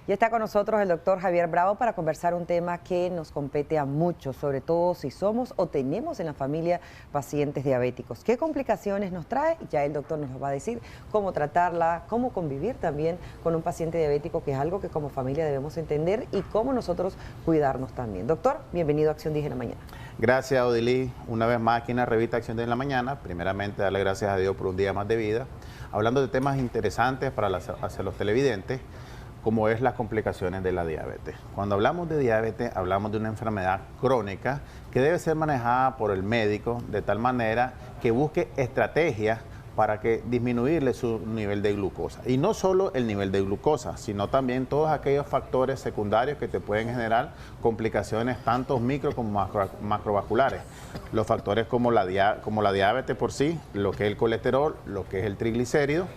Ya está con nosotros el doctor Javier Bravo para conversar un tema que nos compete a muchos, sobre todo si somos o tenemos en la familia pacientes diabéticos. ¿Qué complicaciones nos trae? Ya el doctor nos lo va a decir, cómo tratarla, cómo convivir también con un paciente diabético, que es algo que como familia debemos entender, y cómo nosotros cuidarnos también. Doctor, bienvenido a Acción 10 en la mañana. Gracias, Odilí. Una vez más aquí en la revista Acción 10 en la mañana. Primeramente, darle gracias a Dios por un día más de vida. Hablando de temas interesantes hacia los televidentes, como es las complicaciones de la diabetes. Cuando hablamos de diabetes, hablamos de una enfermedad crónica que debe ser manejada por el médico de tal manera que busque estrategias para que disminuirle su nivel de glucosa. Y no solo el nivel de glucosa, sino también todos aquellos factores secundarios que te pueden generar complicaciones tanto micro como macrovasculares. Los factores como la diabetes por sí, lo que es el colesterol, lo que es el triglicérido,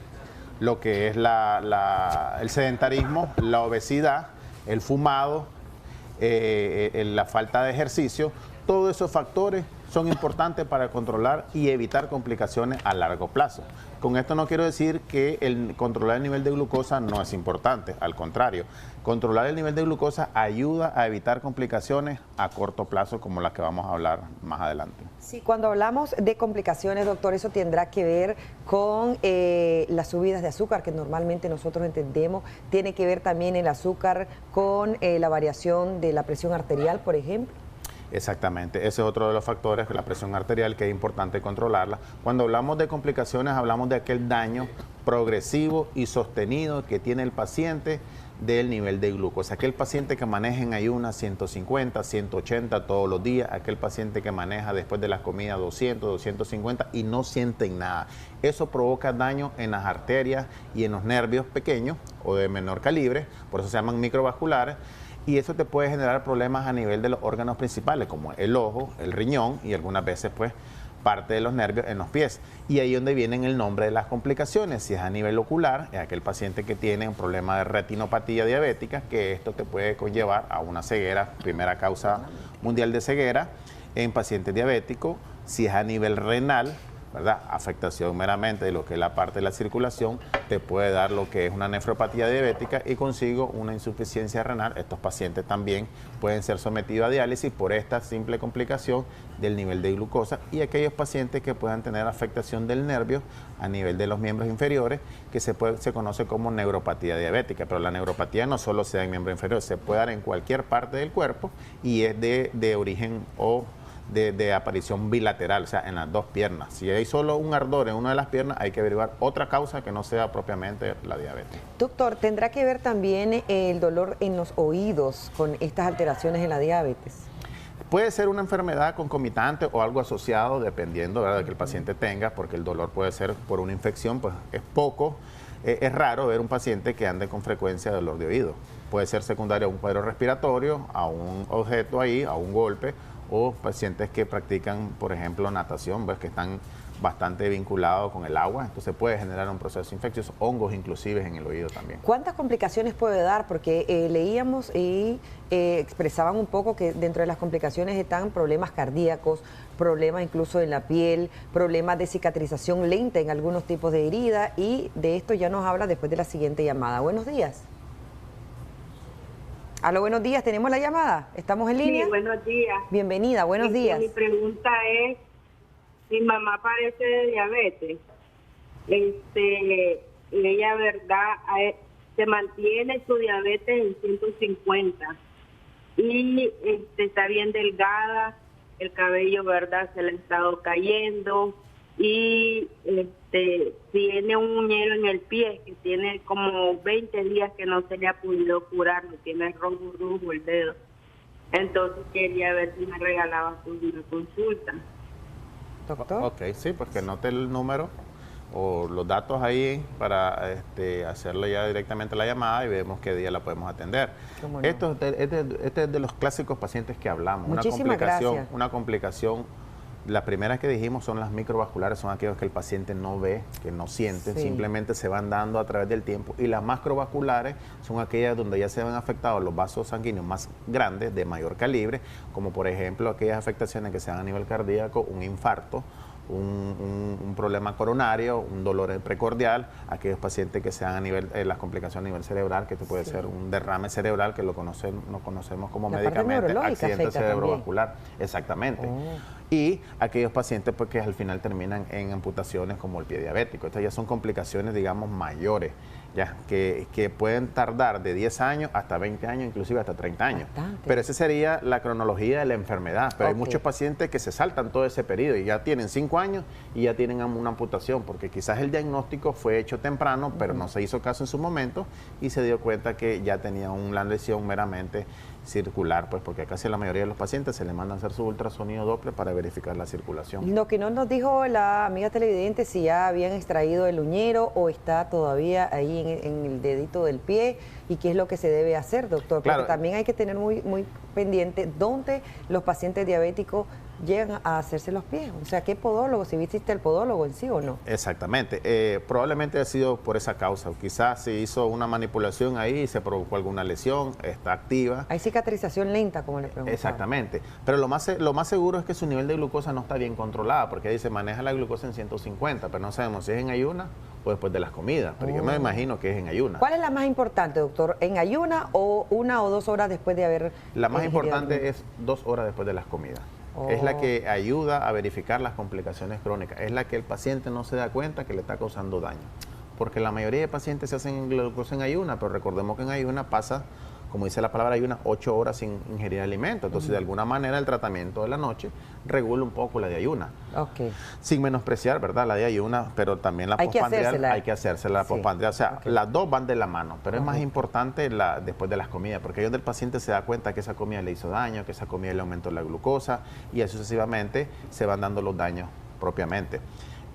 lo que es el sedentarismo, la obesidad, el fumado, la falta de ejercicio. Todos esos factores son importantes para controlar y evitar complicaciones a largo plazo. Con esto no quiero decir que controlar el nivel de glucosa no es importante, al contrario. Controlar el nivel de glucosa ayuda a evitar complicaciones a corto plazo, como las que vamos a hablar más adelante. Sí, cuando hablamos de complicaciones, doctor, eso tendrá que ver con las subidas de azúcar, que normalmente nosotros entendemos. Tiene que ver también el azúcar con la variación de la presión arterial, por ejemplo. Exactamente, ese es otro de los factores, la presión arterial, que es importante controlarla. Cuando hablamos de complicaciones, hablamos de aquel daño progresivo y sostenido que tiene el paciente del nivel de glucosa. Aquel paciente que maneja en ayunas 150, 180 todos los días, aquel paciente que maneja después de las comidas 200, 250 y no sienten nada. Eso provoca daño en las arterias y en los nervios pequeños o de menor calibre, por eso se llaman microvasculares. Y eso te puede generar problemas a nivel de los órganos principales, como el ojo, el riñón y algunas veces pues parte de los nervios en los pies. Y ahí es donde viene el nombre de las complicaciones. Si es a nivel ocular, es aquel paciente que tiene un problema de retinopatía diabética, que esto te puede conllevar a una ceguera, primera causa mundial de ceguera en pacientes diabéticos. Si es a nivel renal, ¿verdad? Afectación meramente de lo que es la parte de la circulación, te puede dar lo que es una nefropatía diabética y consigo una insuficiencia renal. Estos pacientes también pueden ser sometidos a diálisis por esta simple complicación del nivel de glucosa, y aquellos pacientes que puedan tener afectación del nervio a nivel de los miembros inferiores, que se conoce como neuropatía diabética. Pero la neuropatía no solo se da en miembro inferior, se puede dar en cualquier parte del cuerpo y es de origen o de aparición bilateral, o sea, en las dos piernas. Si hay solo un ardor en una de las piernas, hay que averiguar otra causa que no sea propiamente la diabetes. Doctor, ¿tendrá que ver también el dolor en los oídos con estas alteraciones en la diabetes? Puede ser una enfermedad concomitante o algo asociado, dependiendo, ¿verdad?, de que el paciente tenga, porque el dolor puede ser por una infección, pues es poco. Es raro ver un paciente que ande con frecuencia de dolor de oído. Puede ser secundario a un cuadro respiratorio, a un objeto ahí, a un golpe, o pacientes que practican, por ejemplo, natación, pues, que están bastante vinculados con el agua, entonces puede generar un proceso infeccioso, hongos inclusive en el oído también. ¿Cuántas complicaciones puede dar? Porque leíamos y expresaban un poco que dentro de las complicaciones están problemas cardíacos, problemas incluso en la piel, problemas de cicatrización lenta en algunos tipos de heridas, y de esto ya nos habla después de la siguiente llamada. Buenos días. Aló, buenos días, ¿tenemos la llamada? ¿Estamos en línea? Sí, buenos días. Bienvenida, buenos días. Mi pregunta es, mi mamá padece de diabetes. Ella, ¿verdad? Se mantiene su diabetes en 150 y está bien delgada, el cabello, ¿verdad?, se le ha estado cayendo, y tiene un uñero en el pie que tiene como 20 días que no se le ha podido curar, no tiene rojo el dedo. Entonces quería ver si me regalaba una consulta. Doctor. Ok, sí, pues que note el número o los datos ahí para hacerle ya directamente la llamada y vemos qué día la podemos atender. ¿Cómo no? Este es de los clásicos pacientes que hablamos. Muchísimas gracias. Una complicación. Las primeras que dijimos son las microvasculares, son aquellos que el paciente no ve, que no siente, Sí. simplemente se van dando a través del tiempo. Y las macrovasculares son aquellas donde ya se ven afectados los vasos sanguíneos más grandes, de mayor calibre, como por ejemplo aquellas afectaciones que se dan a nivel cardíaco, un infarto un problema coronario, un dolor precordial, aquellos pacientes que sean a nivel, las complicaciones a nivel cerebral, que puede ser un derrame cerebral, que lo conocemos como médicamente accidente cerebrovascular. Exactamente. Y aquellos pacientes pues, que al final terminan en amputaciones como el pie diabético. Estas ya son complicaciones, digamos, mayores, ya que pueden tardar de 10 años hasta 20 años, inclusive hasta 30 años. Bastante. Pero esa sería la cronología de la enfermedad. Pero hay muchos pacientes que se saltan todo ese periodo y ya tienen 5 años y ya tienen una amputación, porque quizás el diagnóstico fue hecho temprano, pero no se hizo caso en su momento y se dio cuenta que ya tenía una lesión meramente circular, pues porque casi la mayoría de los pacientes se le mandan a hacer su ultrasonido Doppler para verificar la circulación. Lo que no nos dijo la amiga televidente, si ya habían extraído el uñero o está todavía ahí en el dedito del pie, y qué es lo que se debe hacer, doctor. Porque también hay que tener muy pendiente dónde los pacientes diabéticos llegan a hacerse los pies. O sea, ¿qué podólogo? Si visiste el podólogo en sí o no. Exactamente. Probablemente ha sido por esa causa. Quizás se hizo una manipulación ahí y se provocó alguna lesión, está activa. Hay cicatrización lenta, como le preguntaba. Exactamente. Pero lo más seguro es que su nivel de glucosa no está bien controlado, porque dice, maneja la glucosa en 150, pero no sabemos si es en ayuna o después de las comidas. Pero yo me imagino que es en ayuna. ¿Cuál es la más importante, doctor? ¿En ayuna o 1 o 2 horas después de haber... La más importante es 2 horas después de las comidas. Es la que ayuda a verificar las complicaciones crónicas. Es la que el paciente no se da cuenta que le está causando daño. Porque la mayoría de pacientes se hacen glucosa en ayuna, pero recordemos que en ayuna pasa, como dice la palabra ayuna, 8 horas sin ingerir alimento. Entonces, de alguna manera, el tratamiento de la noche regula un poco la de ayuna. Sin menospreciar, ¿verdad?, la de ayuna, pero también la postpandrial hay que hacérsela. Postpandrial. O sea, las dos van de la mano, pero es más importante después de las comidas, porque ahí es donde el paciente se da cuenta que esa comida le hizo daño, que esa comida le aumentó la glucosa, y así sucesivamente se van dando los daños propiamente.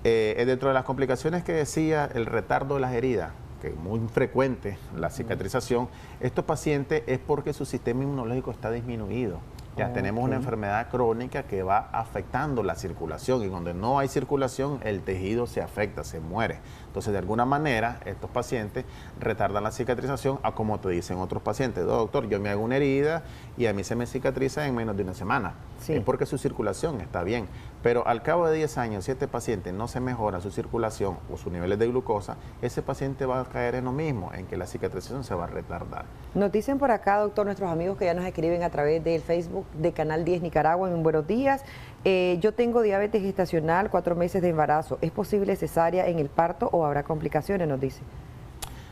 Dentro de las complicaciones que decía, el retardo de las heridas, que es muy frecuente, la cicatrización, estos pacientes es porque su sistema inmunológico está disminuido. Ya tenemos una enfermedad crónica que va afectando la circulación, y donde no hay circulación el tejido se afecta, se muere. Entonces, de alguna manera, estos pacientes retardan la cicatrización, a como te dicen otros pacientes, doctor, yo me hago una herida y a mí se me cicatriza en menos de una semana. Es porque su circulación está bien. Pero al cabo de 10 años, si este paciente no se mejora su circulación o sus niveles de glucosa, ese paciente va a caer en lo mismo, en que la cicatrización se va a retardar. Nos dicen por acá, doctor, nuestros amigos que ya nos escriben a través del Facebook de Canal 10 Nicaragua, en Buenos Días. Yo tengo diabetes gestacional, 4 meses de embarazo. ¿Es posible cesárea en el parto o habrá complicaciones? Nos dice.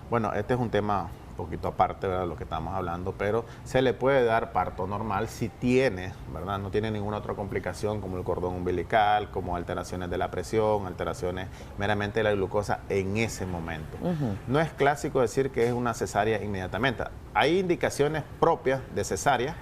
Bueno, este es un tema un poquito aparte, ¿verdad?, de lo que estamos hablando, pero se le puede dar parto normal si tiene, ¿verdad?, no tiene ninguna otra complicación como el cordón umbilical, como alteraciones de la presión, alteraciones meramente de la glucosa en ese momento. No es clásico decir que es una cesárea inmediatamente. Hay indicaciones propias de cesárea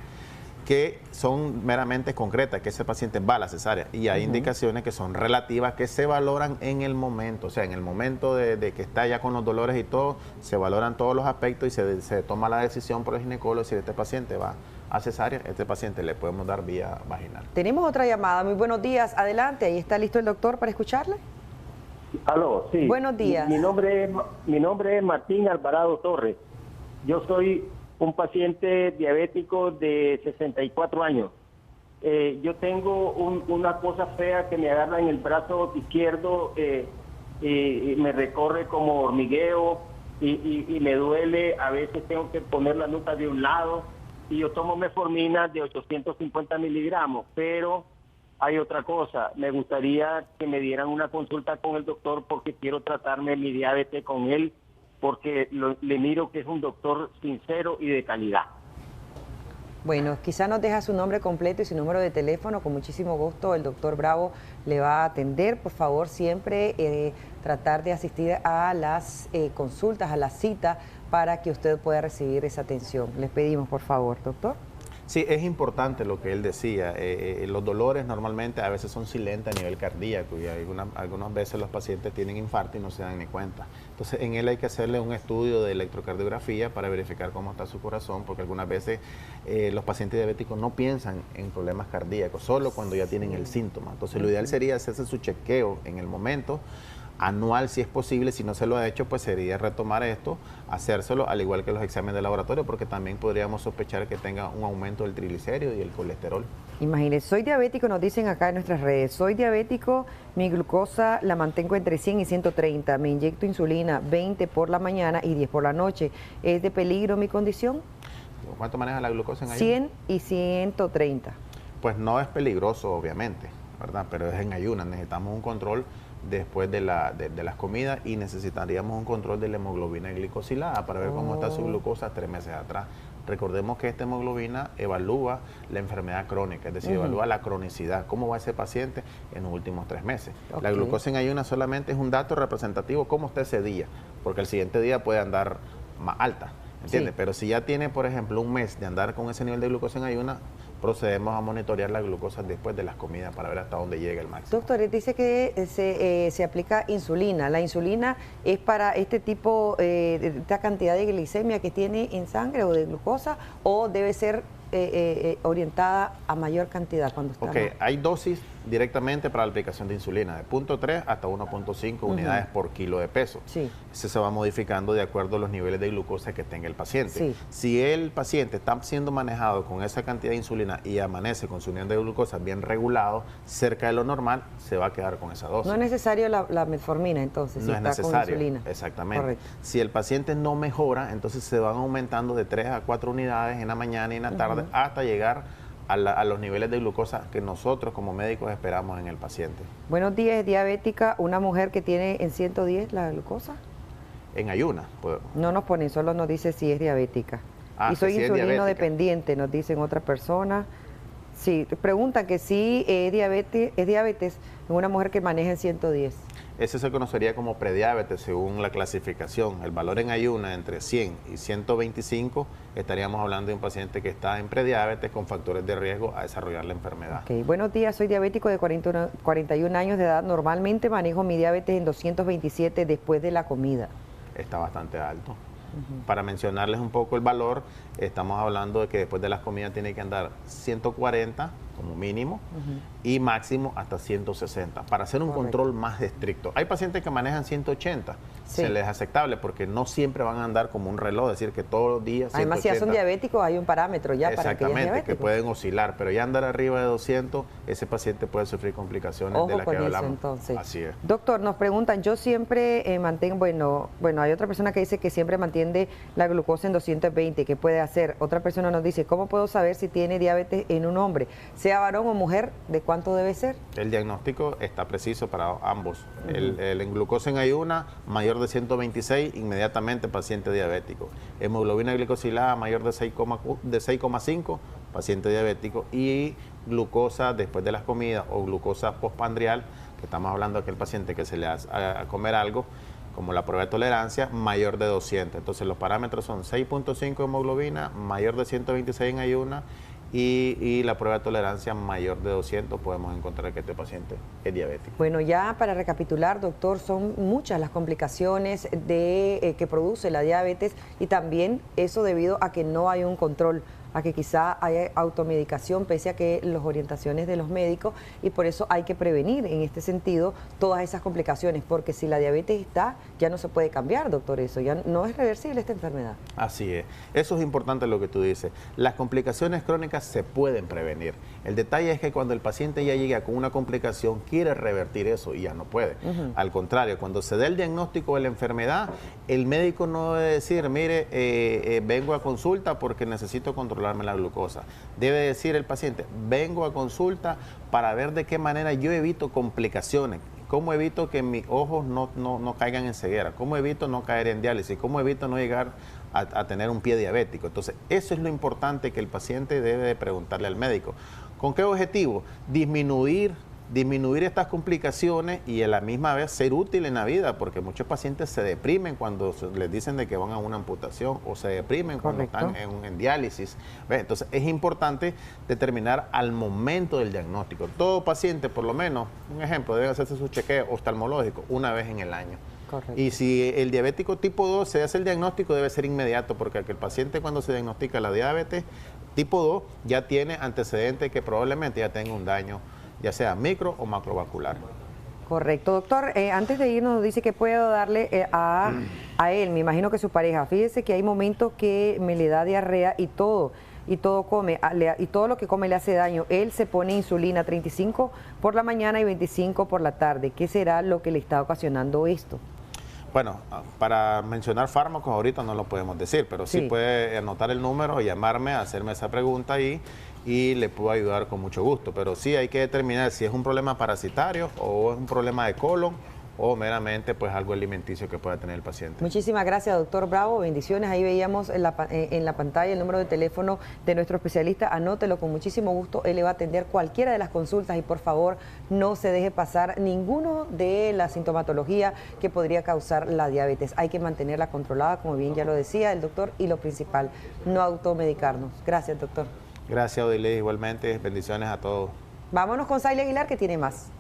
que son meramente concretas, que ese paciente va a la cesárea, y hay indicaciones que son relativas, que se valoran en el momento, o sea, en el momento de que está ya con los dolores y todo, se valoran todos los aspectos y se toma la decisión por el ginecólogo si este paciente va a cesárea, este paciente le podemos dar vía vaginal. Tenemos otra llamada. Muy buenos días, adelante, ahí está listo el doctor para escucharle. Aló, sí. Buenos días. Mi nombre es Martín Alvarado Torres. Yo soy un paciente diabético de 64 años. Yo tengo una cosa fea que me agarra en el brazo izquierdo, me recorre como hormigueo y me duele. A veces tengo que poner la nuca de un lado, y yo tomo metformina de 850 miligramos, pero hay otra cosa. Me gustaría que me dieran una consulta con el doctor porque quiero tratarme mi diabetes con él, porque le miro que es un doctor sincero y de calidad. Bueno, quizá nos deja su nombre completo y su número de teléfono. Con muchísimo gusto el doctor Bravo le va a atender. Por favor, siempre tratar de asistir a las consultas, a la cita, para que usted pueda recibir esa atención. Les pedimos, por favor, doctor. Sí, es importante lo que él decía. Los dolores normalmente a veces son silentes a nivel cardíaco, y algunas veces los pacientes tienen infarto y no se dan ni cuenta. Entonces, en él hay que hacerle un estudio de electrocardiografía para verificar cómo está su corazón, porque algunas veces los pacientes diabéticos no piensan en problemas cardíacos, solo cuando ya tienen el síntoma. Entonces, lo ideal sería hacerse su chequeo en el momento anual si es posible. Si no se lo ha hecho, pues sería retomar esto, hacérselo, al igual que los exámenes de laboratorio, porque también podríamos sospechar que tenga un aumento del triglicérido y el colesterol. Imagínense, soy diabético, nos dicen acá en nuestras redes, soy diabético, mi glucosa la mantengo entre 100 y 130, me inyecto insulina 20 por la mañana y 10 por la noche. ¿Es de peligro mi condición? ¿Cuánto maneja la glucosa en ayuno? 100 y 130. Pues no es peligroso, obviamente, ¿verdad? Pero es en ayunas, necesitamos un control después de las comidas y necesitaríamos un control de la hemoglobina glicosilada para ver cómo está su glucosa 3 meses atrás. Recordemos que esta hemoglobina evalúa la enfermedad crónica, es decir, evalúa la cronicidad, cómo va ese paciente en los últimos 3 meses. La glucosa en ayunas solamente es un dato representativo, cómo está ese día, porque el siguiente día puede andar más alta, ¿entiendes? Sí. Pero si ya tiene, por ejemplo, un mes de andar con ese nivel de glucosa en ayunas, procedemos a monitorear la glucosa después de las comidas para ver hasta dónde llega el máximo. Doctor, dice que se aplica insulina. ¿La insulina es para este tipo, esta cantidad de glicemia que tiene en sangre o de glucosa, o debe ser orientada a mayor cantidad cuando está? Ok, hay dosis directamente para la aplicación de insulina, de 0.3 hasta 1.5 unidades por kilo de peso. Sí. Ese se va modificando de acuerdo a los niveles de glucosa que tenga el paciente. Sí. Si el paciente está siendo manejado con esa cantidad de insulina y amanece con su nivel de glucosa bien regulado, cerca de lo normal, se va a quedar con esa dosis. No es necesario la metformina, entonces, no si es está necesario, con insulina. exactamente. Correcto. Si el paciente no mejora, entonces se van aumentando de 3 a 4 unidades en la mañana y en la tarde hasta llegar a los niveles de glucosa que nosotros como médicos esperamos en el paciente. Buenos días, es diabética una mujer que tiene en 110 la glucosa. En ayunas. Pues. No nos ponen, solo nos dice si es diabética. Y soy si insulino dependiente, nos dicen otras personas. Sí, preguntan que si es diabetes en una mujer que maneja en 110. Ese se conocería como prediabetes según la clasificación. El valor en ayunas entre 100 y 125 estaríamos hablando de un paciente que está en prediabetes con factores de riesgo a desarrollar la enfermedad. Okay. Buenos días, soy diabético de 41 años de edad. Normalmente manejo mi diabetes en 227 después de la comida. Está bastante alto. Para mencionarles un poco el valor, estamos hablando de que después de las comidas tiene que andar 140 como mínimo y máximo hasta 160 para hacer un control más estricto. Hay pacientes que manejan 180, se les es aceptable porque no siempre van a andar como un reloj, es decir, que todos los días 180. Además, si ya son diabéticos, hay un parámetro ya para que exactamente, que pueden oscilar, pero ya andar arriba de 200, ese paciente puede sufrir complicaciones de las que hablamos. Entonces. Así es. Doctor, nos preguntan, yo siempre mantengo, bueno, hay otra persona que dice que siempre mantiene la glucosa en 220, ¿qué puede hacer? Otra persona nos dice, ¿cómo puedo saber si tiene diabetes en un hombre? Sea varón o mujer, ¿de cuánto debe ser? El diagnóstico está preciso para ambos. El glucosa en ayuna mayor de 126, inmediatamente paciente diabético. Hemoglobina glicosilada mayor de 6,5, paciente diabético. Y glucosa después de las comidas o glucosa postprandial, que estamos hablando de aquel paciente que se le hace a comer algo, como la prueba de tolerancia, mayor de 200. Entonces los parámetros son 6.5 hemoglobina, mayor de 126 en ayuna, y la prueba de tolerancia mayor de 200, podemos encontrar que este paciente es diabético. Bueno, ya para recapitular, doctor, son muchas las complicaciones que produce la diabetes y también eso debido a que no hay un control, a que quizá haya automedicación pese a que las orientaciones de los médicos, y por eso hay que prevenir en este sentido todas esas complicaciones, porque si la diabetes está, ya no se puede cambiar, doctor, eso ya no es reversible esta enfermedad. Así es, eso es importante lo que tú dices. Las complicaciones crónicas se pueden prevenir. El detalle es que cuando el paciente ya llega con una complicación, quiere revertir eso y ya no puede. Al contrario, cuando se dé el diagnóstico de la enfermedad, el médico no debe decir, mire, vengo a consulta porque necesito controlarme la glucosa. Debe decir el paciente, vengo a consulta para ver de qué manera yo evito complicaciones, cómo evito que mis ojos no caigan en ceguera, cómo evito no caer en diálisis, cómo evito no llegar a tener un pie diabético. Entonces, eso es lo importante que el paciente debe de preguntarle al médico. ¿Con qué objetivo? Disminuir estas complicaciones y a la misma vez ser útil en la vida, porque muchos pacientes se deprimen cuando les dicen de que van a una amputación o se deprimen cuando están en diálisis. Entonces es importante determinar al momento del diagnóstico. Todo paciente, por lo menos, un ejemplo, debe hacerse su chequeo oftalmológico una vez en el año. Correcto. Y si el diabético tipo 2 se hace el diagnóstico, debe ser inmediato, porque el paciente cuando se diagnostica la diabetes tipo 2 ya tiene antecedentes que probablemente ya tenga un daño, ya sea micro o macrovascular. Correcto, doctor. Antes de irnos, dice que puedo darle a él, me imagino que su pareja. Fíjese que hay momentos que me le da diarrea y todo come, y todo lo que come le hace daño. Él se pone insulina 35 por la mañana y 25 por la tarde. ¿Qué será lo que le está ocasionando esto? Bueno, para mencionar fármacos ahorita no lo podemos decir, pero sí puede anotar el número, llamarme, hacerme esa pregunta ahí y le puedo ayudar con mucho gusto. Pero sí hay que determinar si es un problema parasitario o es un problema de colon o meramente pues algo alimenticio que pueda tener el paciente. Muchísimas gracias, doctor Bravo. Bendiciones. Ahí veíamos en la pantalla el número de teléfono de nuestro especialista. Anótelo con muchísimo gusto. Él le va a atender cualquiera de las consultas y por favor no se deje pasar ninguno de la sintomatología que podría causar la diabetes. Hay que mantenerla controlada, como bien ya lo decía el doctor, y lo principal, no automedicarnos. Gracias, doctor. Gracias, Odile, igualmente. Bendiciones a todos. Vámonos con Saile Aguilar, que tiene más.